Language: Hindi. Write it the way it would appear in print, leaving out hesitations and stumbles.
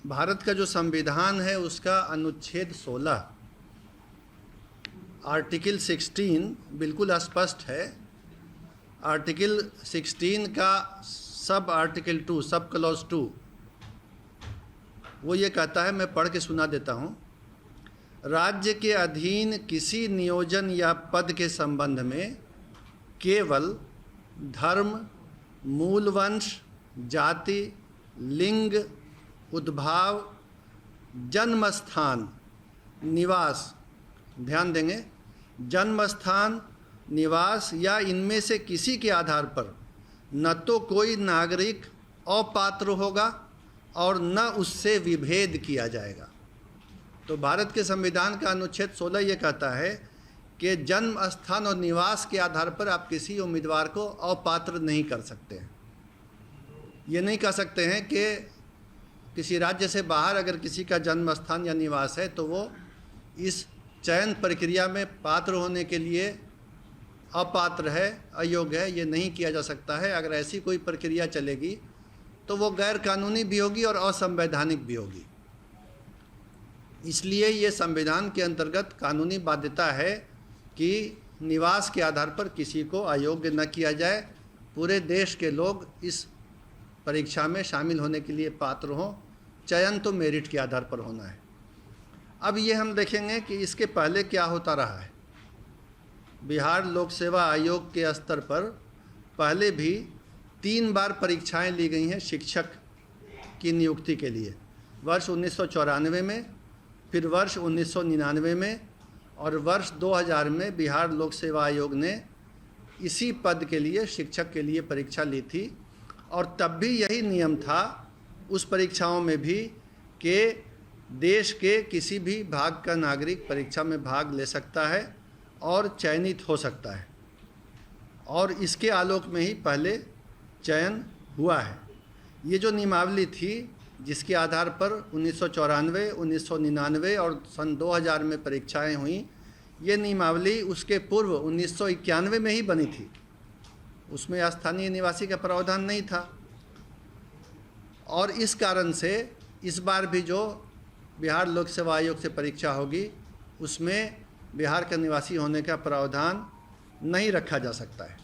भारत का जो संविधान है उसका अनुच्छेद 16 आर्टिकल 16 बिल्कुल स्पष्ट है। आर्टिकल 16 का सब आर्टिकल 2 सब क्लॉज 2 वो ये कहता है, मैं पढ़ के सुना देता हूँ। राज्य के अधीन किसी नियोजन या पद के संबंध में केवल धर्म, मूल वंश, जाति, लिंग, उद्भाव, जन्म स्थान, निवास, ध्यान देंगे, जन्म स्थान, निवास या इनमें से किसी के आधार पर न तो कोई नागरिक अपात्र होगा और न उससे विभेद किया जाएगा। तो भारत के संविधान का अनुच्छेद 16 ये कहता है कि जन्म स्थान और निवास के आधार पर आप किसी उम्मीदवार को अपात्र नहीं कर सकते हैं। ये नहीं कह सकते हैं कि किसी राज्य से बाहर अगर किसी का जन्म स्थान या निवास है तो वो इस चयन प्रक्रिया में पात्र होने के लिए अपात्र है, अयोग्य है, ये नहीं किया जा सकता है। अगर ऐसी कोई प्रक्रिया चलेगी तो वो गैर कानूनी भी होगी और असंवैधानिक भी होगी। इसलिए ये संविधान के अंतर्गत कानूनी बाध्यता है कि निवास के आधार पर किसी को अयोग्य न किया जाए। पूरे देश के लोग इस परीक्षा में शामिल होने के लिए पात्र हों। चयन तो मेरिट के आधार पर होना है। अब ये हम देखेंगे कि इसके पहले क्या होता रहा है। बिहार लोक सेवा आयोग के स्तर पर पहले भी 3 बार परीक्षाएं ली गई हैं शिक्षक की नियुक्ति के लिए। वर्ष 1994 में, फिर वर्ष 1999 में और वर्ष 2000 में बिहार लोक सेवा आयोग ने इसी पद के लिए, शिक्षक के लिए परीक्षा ली थी। और तब भी यही नियम था उस परीक्षाओं में भी कि देश के किसी भी भाग का नागरिक परीक्षा में भाग ले सकता है और चयनित हो सकता है। और इसके आलोक में ही पहले चयन हुआ है। ये जो नियमावली थी जिसके आधार पर 1994, 1999 और सन 2000 में परीक्षाएं हुई, ये नियमावली उसके पूर्व 1991 में ही बनी थी। उसमें स्थानीय निवासी का प्रावधान नहीं था। और इस कारण से इस बार भी जो बिहार लोक सेवा आयोग से परीक्षा होगी उसमें बिहार का निवासी होने का प्रावधान नहीं रखा जा सकता है।